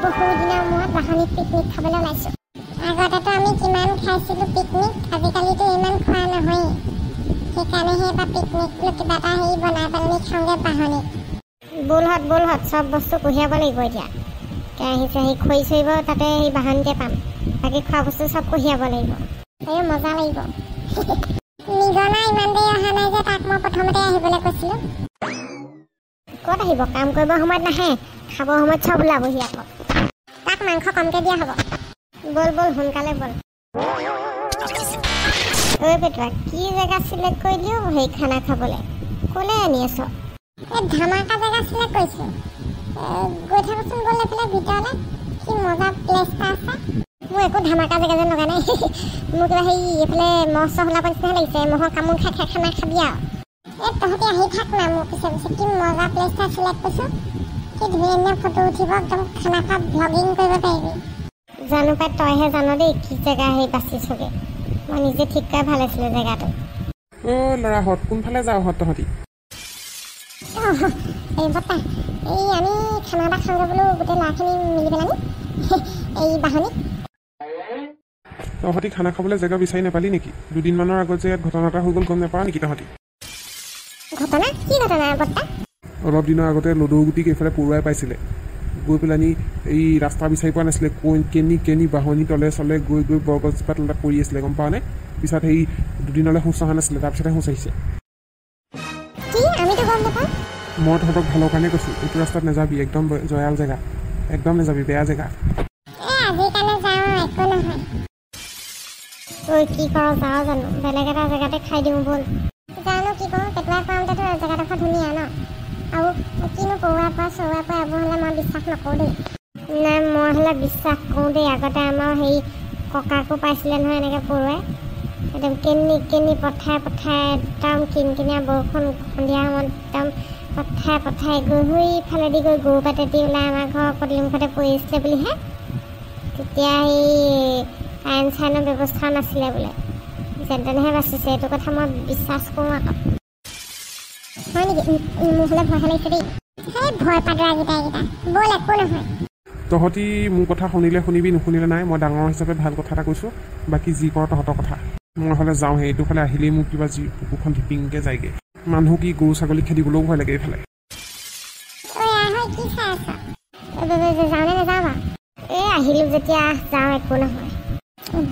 বহুদিনৰ মূৰত বাহনীত পিকনিক খাবলৈ ওলাইছোঁ। আগতেতো আমি কিমান খাইছিলোঁ পিকনিক, আজিকালিতো ইমান খোৱা নহয়। সেইকাৰণেহে এবাৰ পিকনিক বোলো কিবা এটা হেৰি বনাই পেলাই খাওঁগৈ বাহনীত। বলহত চব বস্তু কঢ়িয়াব লাগিব এতিয়া। কেৰাহী চেৰাহী খৰি চৰিব তাতে সেই বাহনীতে পাম। বাকী খোৱা বস্তু চব কঢ়িয়াব লাগিব। এই মজা লাগিব। নিগনা ইমান দেৰি অহা নাই যে তাক মই প্ৰথমতে আহিবলৈ কৈছিলোঁ। ক'ত আহিব? কাম কৰিব সময়ত নাহে, খাব সময়ত চব ওলাবহি আকৌ। তাক মাংস কমকৈ দিয়া হ'ব। বল সোনকালে বল। ঐ পেটুৱা, কি জেগা চিলেক্ট কৰিলিও সেই খানা খাবলৈ? ক'লৈ আনি আছ? এই ধামাকা জেগা চিলেক্ট কৰিছোঁ। গৈ থাকোঁচোন বল এইফালে ভিতৰলৈ, কি মজা প্লেচ এটা আছে। মোৰ একো ধামাকা জেগা যেন লগা নাই। মোৰ কিবা হেৰি এইফালে মহ চহ ওলাব নিচিনাহে লাগিছে। মহৰ কামোৰ খাই খানা খাবি আৰু। এই তহঁতি আহি থাক না মোৰ পিছে কি মজা প্লেচ এটা চিলেক্ট কৰিছোঁ। কি ধুনীয়া ধুনীয়া ফটো উঠিব, একদম খানা খোৱা ভ্লগিং কৰিব পাৰিবি। জানো পাই, তইহে জানো দেই কি জেগা হেৰি বাচিছগৈ। মই নিজে ঠিক কৰি ভাল আছিলে জেগাটো। ল'ৰাহঁত কোনফালে যাওঁহঁত তহঁতি? এই বৰ্তা, এই আমি খানা এটা খাওঁগৈ বোলো গোটেই ল'ৰাখিনি মিলি পেলানি এই বাহনীত। তহঁতি খানা খাবলৈ জেগা বিচাৰি নাপালি নেকি? দুদিনমানৰ আগত যে ইয়াত ঘটনা এটা হৈ গ'ল, গম নাপাৱ নেকি তহঁতি? ঘটনা? কি ঘটনা বৰ্তা? অলপ দিনৰ আগতে লদৌ গুটিক এইফালে পৰুৱাই পাইছিলে। গৈ পেলানি এই ৰাস্তা বিচাৰি পোৱা নাছিলে, কেনি বাহনী তলে চলে গৈ বৰগছজোপা তলত পৰি আছিলে, গম পাৱনে? পিছত সেই দুদিনলৈ সোঁচ অহা নাছিলে, তাৰপিছতহে সোঁচ আহিছে। মই তহঁতক ভালৰ কাৰণে কৈছোঁ, এইটো ৰাস্তাত নাযাবি, একদম জয়াল জেগা, একদম নাযাবি, বেয়া জেগা। কি কৰ যাওঁ জানো? বেলেগ এটা জেগাতে খাই দিওঁ ব'ল। জানো কি কৰোঁ, পেটুৱাই পাওঁতেতো জেগাডোখৰ ধুনীয়া ন। আৰু কিনো পৰুৱাৰ পৰা চৰুৱাৰ পৰা এইবোৰ হ'লে মই বিশ্বাস নকৰোঁ দেই। নাই, মই হ'লে বিশ্বাস কৰোঁ দেই। আগতে আমাৰ হেৰি ককাকো পাইছিলে নহয় এনেকৈ পৰুৱাই। একদম কেনি পথাৰে একদম কিনকিনীয়া বৰষুণ সন্ধিয়া সময়ত একদম পথাৰে গৈ সেইফালেদি গৈ গৰু পাতেদি ওলাই আমাৰ ঘৰৰ পদূলিমুখতে পৰি আছিলে বুলিহে। তেতিয়া সেই আইন চাইনৰ ব্যৱস্থা নাছিলে বোলে, যেন তেনেহে বাচিছে। এইটো কথা মই বিশ্বাস কৰোঁ আকৌ। হয় নেকি? মোৰ হ'লে ভয় লাগিছে দেই। সেই ভয় পাদৰাকেইটা ব'ল, একো নহয়। তহঁতি মোৰ কথা শুনিলে শুনিবি, নুশুনিলে নাই। মই ডাঙৰ হিচাপে ভাল কথা এটা কৈছোঁ, বাকী যি কৰ তহঁতৰ কথা। মই হ'লে যাওঁ, এইটো ফালে আহিলেই মোক কিবা যি বুকুখন ধিপিংকৈ যায়গৈ। মানুহ কি গৰু ছাগলী খেদিবলৈও ভয় লাগে এইফালে। যাওঁনে নাযাওঁ বাৰু? এই আহিলোঁ যেতিয়া যাওঁ, একো নহয়।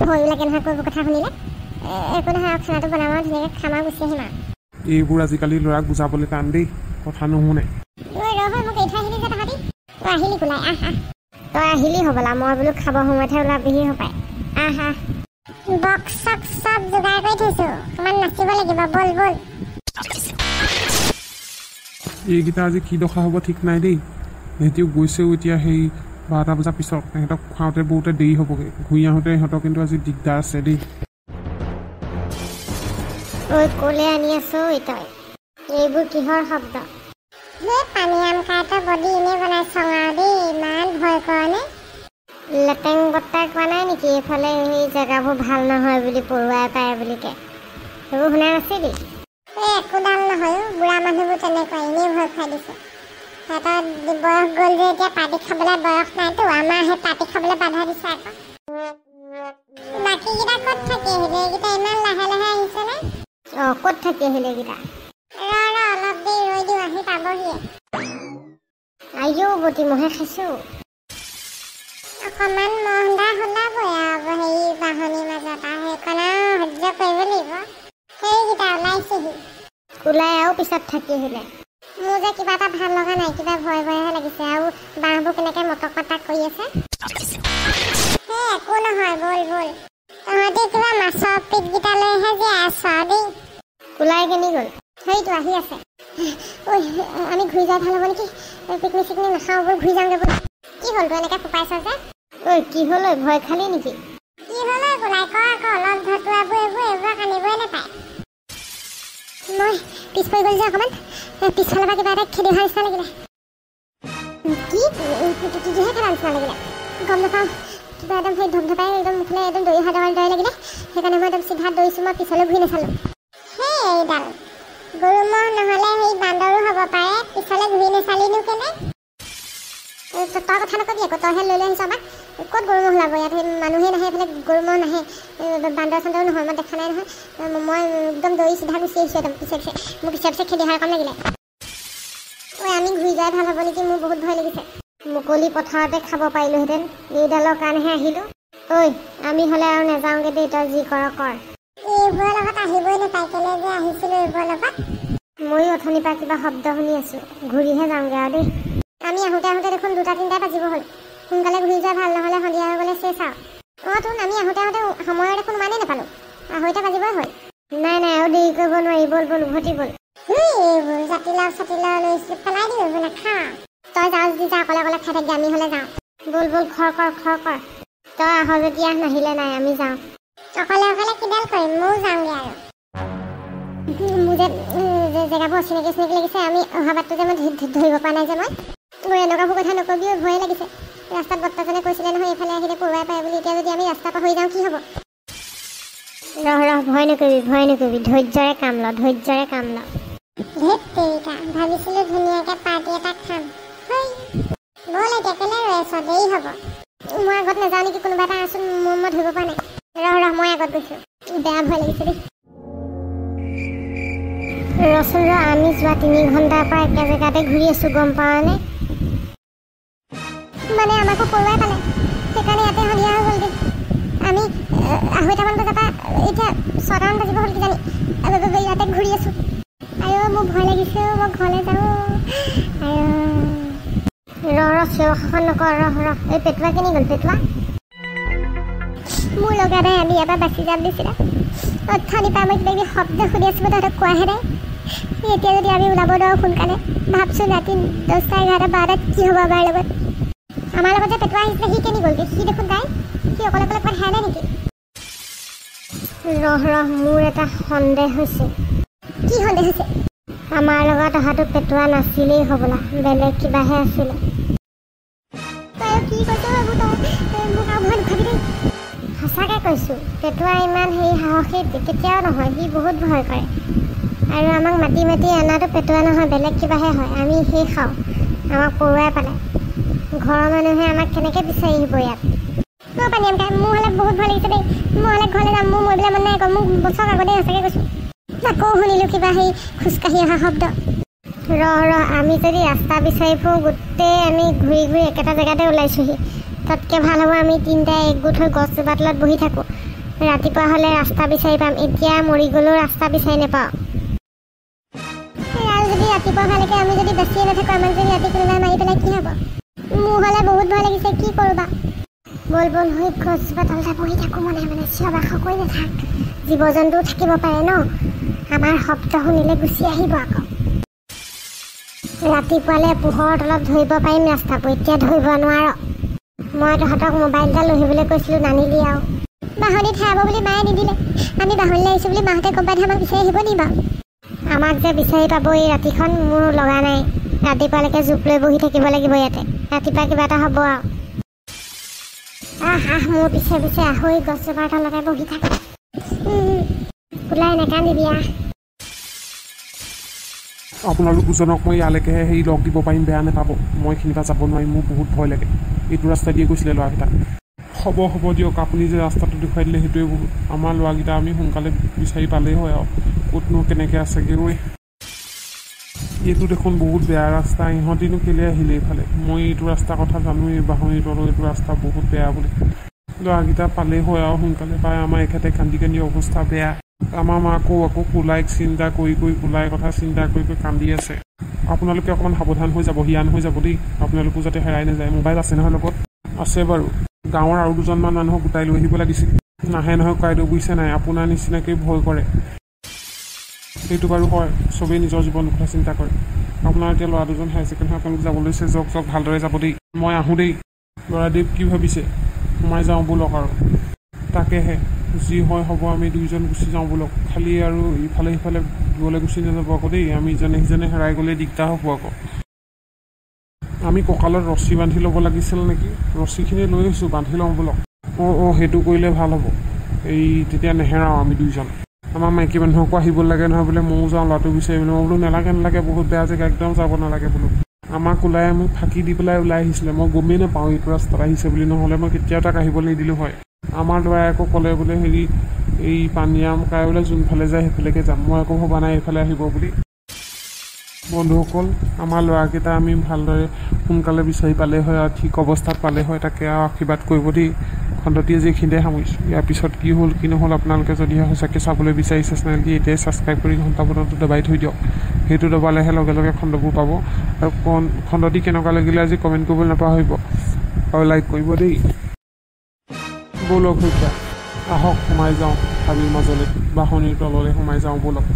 ভয়ো লাগে নহয় কৰিব কথা শুনিলে। একো নহয়, আৰু খানাটো বনাম আৰু ধুনীয়াকৈ খাম আৰু গুচি আহিম আৰু। এইবোৰ আজিকালি ল'ৰাক বুজাবলৈ টান দেই, কথা নুশুনে। আহিলি কোলাই, আহ। তই আহিলি হ'বলা, মই বোলো খাব সময়তহে ওলাবিহি হপায়। আহ। বক্স চক্স চব যোগাৰ কৰি থৈছোঁ, অকণমান নাচিব লাগিব, ব'ল। এইকেইটা আজি কি দশা হ'ব ঠিক নাই দেই। সিহঁতিও গৈছেও এতিয়া সেই 12টা বজাৰ পিছত। সিহঁতক খাওঁতে বহুতে দেৰি হ'বগৈ, ঘূৰি আহোঁতে সিহঁতৰ কিন্তু আজি দিগদাৰ আছে দেই। ঐ ক'লে আনি আছোঁ তই? এইবোৰ কিহৰ শব্দ? সেই পানীয়াম কাৰ্টৰ বডি এনেই বনাইছ আৰু দেই, ইমান ভয় কৰনে? লেটেং বৰ্তাই কোৱা নাই নেকি এইফালে সেই জেগাবোৰ ভাল নহয় বুলি, পৰুৱাই পায় বুলি কে? সেইবোৰ শুনা নাছিলি? এই একোডাল নহয়, বুঢ়া মানুহবোৰ তেনেকুৱা, এনেই ভয় খুৱাই দিছে। সিহঁতৰ বয়স গ'ল যে এতিয়া পাৰ্টি খাবলৈ বয়স নাইতো, আমাৰ সেই পাৰ্টি খাবলৈ বাধা দিছে আকৌ। বাকীকেইটা ক'ত থাকি আহিলে? এইকেইটা ইমান লাহে আহিছে নে? ক'ত থাকি আহিলে এইকেইটা? অলপ দেৰি ৰৈ দিওঁ, আহি পাবহিয়ে। আইও বটি মহে খাইছোঁ। অকণমান মহডা ওলাবই আৰু হেৰি বাহনীৰ মাজত, আৰু সেইকণ আৰু সহ্য কৰিব লাগিব। সেইকেইটা ওলাইছেহি। ওলাই আৰু পিছত থাকি আহিলে। মোৰ যে কিবা এটা ভাল লগা নাই, কিবা ভয়হে লাগিছে। আৰু বাঁহবোৰ কেনেকৈ মটক-মটাক কৰি আছে। সেই একো নহয়, ব'ল। তহঁতি কিবা মাছৰ পিঠকেইটালৈহে যে আছ দেই। ওলাই কেনি গ'ল? সেইটো আহি আছে। আমি ঘূৰি যাই ভাল হ'ব নেকি? পিকনিক চিকনিক নাখাওঁ, ব'ল ঘূৰি যাওঁগৈ ব'ল। কি হ'ল, তই এনেকৈ ফুপাইছ যে? কি হ'ল, ভয় খালি নেকি? কি হ'ল ওলাই ক আকৌ, অলপ ধতুৱাবোৰ এইবোৰ আনিবই নাপায়। মই পিছ পৰি গ'ল যে অকণমান, পিছফালৰ পৰা কিবা এটা খেদি অহা নিচিনা লাগিলে। কিহে খেলা নিচিনা লাগিলে? গম নাপাওঁ, কিবা একদম সেই ধপধপাই একদম মুখলৈ একদম দৌৰি অহা দৰে লাগিলে। সেইকাৰণে মই একদম চিধা দৌৰিছোঁ, মই পিছলৈ ঘূৰি নাচালোঁ। সেই এইডাল গৰু ম'হ নহ'লে সেই বান্দৰো হ'ব পাৰে, পিছলৈ ঘূৰি নাচালিনো কেনে? তই কথা নকবি আকৌ, তইহে লৈ আহিছ আমাক। ক'ত গৰু ম'হ ওলাব ইয়াত? মানুহে নাহে, এইফালে গৰু ম'হ নাহে, বান্দৰ চান্দৰো নহয়, মই দেখা নাই নহয়। মই একদম দৌৰি চিধা গুচি আহিছোঁ একদম পিছে পিছে, মোৰ পিছে পিছে খেদি অহাৰ কাম লাগিলে। ঐ আমি ঘূৰি যোৱাই ভাল হ'ব নেকি? মোৰ বহুত ভয় লাগিছে। মুকলি পথাৰতে খাব পাৰিলোহেঁতেন, এইডালৰ কাৰণেহে আহিলোঁ। ঐ আমি হ'লে আৰু নাযাওঁগৈ দেই, তই যি কৰ কৰ। এইবোৰৰ লগত আহিবই নাপায়, কেলৈ যে আহিছিলোঁ এইবোৰৰ লগত। ময়ো অথনিৰ পৰা কিবা শব্দ শুনি আছোঁ, ঘূৰিহে যাওঁগৈ আৰু দেই। আমি আহোঁতে আহোঁতে দেখোন 2-3টাই বাজিব হ'ল। সোনকালে ঘূৰি যোৱা ভাল, নহ'লে সন্ধিয়া হৈ গ'লে চেচ আৰু। তোন আমি আহোঁতে সময়ৰ দেখোন ইমানেই নাপালোঁ, 2:30 বাজিবই হ'ল। নাই আৰু দেৰি কৰিব নোৱাৰি, ব'ল উভতি ব'ল। এইবোৰ জাতিলাও চাতিলাও লৈছিলোঁ, পেলাই দিওঁ, এইবোৰ নাখাওঁ। তই যাওঁ যদি যা, অকলে অকলে খাই থাকি, আমি হ'লে যাওঁ। ব'ল খৰ কৰ। তই আহ যেতিয়া, নাহিলে নাই, আমি যাওঁ। অকলে অকলে কিডাল কৰিম, ময়ো যাওঁগৈ আৰু। মোৰ যে জেগাবোৰ অচিনাকি লাগিছে, আমি অহা বাটটো যে মই ধৰিব পৰা নাই যে মই এনেকুৱাবোৰ কথা নকবিও, ভয়ে লাগিছে। ৰাস্তাত বৰ্তাজনে কৈছিলে নহয় এইফালে আহিলে পৰুৱাই পায় বুলি, এতিয়া যদি আমি ৰাস্তা পাহৰি যাওঁ কি হ'ব? ৰহ ভয় নকৰিবি, ধৈৰ্যৰে কাম ল। ধেৎ তেৰিকা, ভাবিছিলোঁ ধুনীয়াকৈ পাৰ্টি এটা খাম। ব'ল এতিয়া, কেলৈ ৰৈ আছ? দেৰি হ'ব। মই আগত নাযাওঁ নেকি? কোনোবা এটা আছোন, মই ধৰিব পৰা নাই। ৰহ মই আগত গৈছোঁ, বেয়া ভয় লাগিছে দেই। ৰচোন আমি যোৱা 3 ঘণ্টাৰ পৰা একে জেগাতে ঘূৰি আছোঁ, গম পাৱনে? মানে আমাকো পৰুৱাই পালে, সেইকাৰণে ইয়াতে সন্ধিয়া হৈ গ'লগৈ। আমি 2:30মান বজাৰ পৰা এতিয়া 6টামান বাজিব হ'ল কিজানি ইয়াতে ঘূৰি আছোঁ। আৰু মোৰ ভয় লাগিছে, মই ঘৰলৈ যাওঁ। চিঞৰ শাসন নকৰ, ৰহ। এই পেটুৱা কেনি গ'ল? পেটুৱা মোৰ লগা নাই, আমি ইয়াৰ পৰা বাচি যাম নিচিনা। অথনিৰ পৰা মই কিবা শব্দ শুনি আছোঁ, তহঁতক কোৱাহে নাই। এতিয়া যদি আমি ওলাব নোৱাৰোঁ সোনকালে, ভাবচোন ৰাতি 10টা 11টা 12টাত কি হ'ব আমাৰ লগত। আমাৰ লগত যে পেটুৱা আহিছিলে, সি কেনি গ'লগৈ? সি দেখোন তাই, সি অকলে ক'ৰবাত হেৰাই নাই নেকি? ৰহ মোৰ এটা সন্দেহ হৈছে। কি সন্দেহ হৈছে? আমাৰ লগত অহাটো পেটুৱা নাছিলেই হ'বলা, বেলেগ কিবাহে আছিলে। তই কি কৈছ বাবু? তই মোক আৰু ভয় নুখাবি দেই। সঁচাকৈ কৈছোঁ, পেটুৱা ইমান সাহসী কেতিয়াও নহয়, সি বহুত ভয় কৰে। আৰু আমাক মাতি অনাটো পেটুৱা নহয়, বেলেগ কিবাহে হয়। আমি সেই খাওঁ, আমাক পৰুৱাই পালে। ঘৰৰ মানুহে আমাক কেনেকৈ বিচাৰি আহিব ইয়াত? মই পানী আমকাই, মোৰ হ'লে বহুত ভয় লাগিছে দেই। মই হ'লে ঘৰলৈ যাম, মোৰ মৰিবলৈ মন নাই আকৌ। মোক বছৰ আগতে সঁচাকৈ কৈছোঁ। আকৌ শুনিলোঁ কিবা খোজকাঢ়ি অহা শব্দ। ৰহ আমি যদি ৰাস্তা বিচাৰি ফুৰোঁ, গোটেই আমি ঘূৰি একেটা জেগাতে ওলাইছোঁহি। তাতকৈ ভাল হ'ব আমি 3টাই একগোট হৈ গছজোপা তলত বহি থাকোঁ। ৰাতিপুৱা হ'লে ৰাস্তা বিচাৰি পাম, এতিয়া মৰি গ'লেও ৰাস্তা বিচাৰি নাপাওঁ। আৰু যদি ৰাতিপুৱা ভালকৈ আমি যদি বেছিয়ে নাথাকোঁ, আমাক যদি ৰাতি কোনোবাই মাৰি পেলাই কি হ'ব? মোৰ হ'লে বহুত ভয় লাগিছে, কি কৰোঁ বা? ব'ল হৈ গছজোপা তলতে বহি থাকোঁ, মনে চিঞৰ বাখৰ কৰি নাথাক। জীৱ জন্তুও থাকিব পাৰে ন, আমাৰ শব্দ শুনিলে গুচি আহিব আকৌ। ৰাতিপুৱালৈ পোহৰৰ তলত ধৰিব পাৰিম ৰাস্তাবোৰ, এতিয়া ধৰিব নোৱাৰ। মই তহঁতক মোবাইল এটা লৈ আহিবলৈ কৈছিলোঁ, নানিলি আৰু। বাহনীত হেৰাব বুলি মায়ে নিদিলে। আমি বাহনীলৈ আহিছোঁ বুলি মাহঁতে গম পাই আমাক বিচাৰি আহিব নি বাৰু? আমাক যে বিচাৰি পাব এই ৰাতিখন মোৰ লগা নাই। ৰাতিপুৱালৈকে জোপ লৈ বহি থাকিব লাগিব ইয়াতে, ৰাতিপুৱা কিবা এটা হ'ব আৰু। মোৰ পিছে আহৈ গছজোপাৰ তলতে বহি থাক। ওলাই নাকান্দিবি আহ। আপোনালোক দুজনক মই ইয়ালৈকেহে লগ দিব পাৰিম, বেয়া নাপাব। মই এইখিনিৰ পৰা যাব নোৱাৰিম, মোৰ বহুত ভয় লাগে। এইটো ৰাস্তা দিয়ে গৈছিলে ল'ৰাকেইটা। হ'ব দিয়ক, আপুনি যে ৰাস্তাটো দেখুৱাই দিলে সেইটোৱে বহুত। আমাৰ ল'ৰাকেইটা আমি সোনকালে বিচাৰি পালেই হয় আৰু। ক'তনো কেনেকৈ আছেগৈ ৰৈ। এইটো দেখোন বহুত বেয়া ৰাস্তা, ইহঁতিনো কেলৈ আহিলে এইফালে? মই এইটো ৰাস্তাৰ কথা জানোৱেই, বাহনীৰ তলৰ এইটো ৰাস্তা বহুত বেয়া বুলি। ল'ৰাকেইটা পালেই হয় আৰু সোনকালে পায়। আমাৰ এখেতে কান্দি অৱস্থা বেয়া। আমাৰ মাকো আকৌ কোলাইক চিন্তা কৰি কোলাইৰ কথা চিন্তা কৰি কান্দি আছে। আপোনালোকে অকণমান সাৱধান হৈ যাব, হিয়ান হৈ যাব দেই। আপোনালোকো যাতে হেৰাই নাযায়। মোবাইল আছে নহয় লগত? আছে বাৰু। গাঁৱৰ আৰু 2জনমান মানুহক গোটাই লৈ আহিব লাগিছিল। নাহে নহয় কাইদেউ, বুজিছে নাই? আপোনাৰ নিচিনাকৈ ভয় কৰে। সেইটো বাৰু হয়, চবেই নিজৰ জীৱনৰ কথা চিন্তা কৰে। আপোনাৰ এতিয়া ল'ৰা 2জন হায়াৰ ছেকেণ্ডেৰী আপোনালোক যাব লৈছে, যাওক ভালদৰে যাব দেই। মই আহোঁ দেই। ল'ৰাদেৱ কি ভাবিছে? সোমাই যাওঁ ব'লক আৰু। তাকেহে, যি হয় হ'ব, আমি 2জন গুচি যাওঁ ব'লক। খালি আৰু ইফালে সিফালে দূৰলৈ গুচি নাযাব আকৌ দেই। আমি ইজনে সিজনে হেৰাই গ'লে দিগদাৰ হ'ব আকৌ। আমি কঁকালত ৰছী বান্ধি ল'ব লাগিছিল নেকি? ৰছীখিনি লৈ আহিছোঁ, বান্ধি লওঁ ব'লক। সেইটো কৰিলে ভাল হ'ব। তেতিয়া নেহেৰাওঁ আমি 2জন। আমাৰ মাইকী মানুহকো আহিব লাগে নহয় বোলে, ময়ো যাওঁ ল'ৰাটো বিচাৰিবলৈ। মই বোলো নালাগে বহুত বেয়া জেগা, একদম যাব নালাগে বোলো। আমাক ওলাই মোক ফাঁকি দি পেলাই ওলাই আহিছিলে মই গমেই নাপাওঁ এইটো ৰাস্তাত আহিছে বুলি নহ'লে মই কেতিয়াও তাক আহিবলৈ নিদিলোঁ হয় আমাৰ ল'ৰাই আকৌ ক'লে বোলে হেৰি এই পানীৰাম কাই বোলে যোনফালে যায় সেইফালেকে যাম মই আকৌ ভবা নাই এইফালে আহিব বুলি বন্ধুসকল আমাৰ ল'ৰাকেইটা আমি ভালদৰে সোনকালে বিচাৰি পালে হয় আৰু ঠিক অৱস্থাত পালে হয় তাকে আৰু আশীৰ্বাদ কৰিব দেই খণ্ডটি আজি এইখিনিতে সামৰিছোঁ ইয়াৰ পিছত কি হ'ল কি নহ'ল আপোনালোকে যদিহে সঁচাকৈ চাবলৈ বিচাৰিছে চেনেলটি এতিয়াই ছাবস্ক্ৰাইব কৰি ঘণ্টা বটনটো দবাই থৈ দিয়ক সেইটো দবালেহে লগে লগে খণ্ডবোৰ পাব আৰু খণ্ডটি কেনেকুৱা লাগিলে আজি কমেণ্ট কৰিবলৈ নাপাহৰিব আৰু লাইক কৰিব দেই ব'লক এতিয়া আহক সোমাই যাওঁ হাবিৰ মাজলৈ বাহনিৰ তললৈ সোমাই যাওঁ ব'লক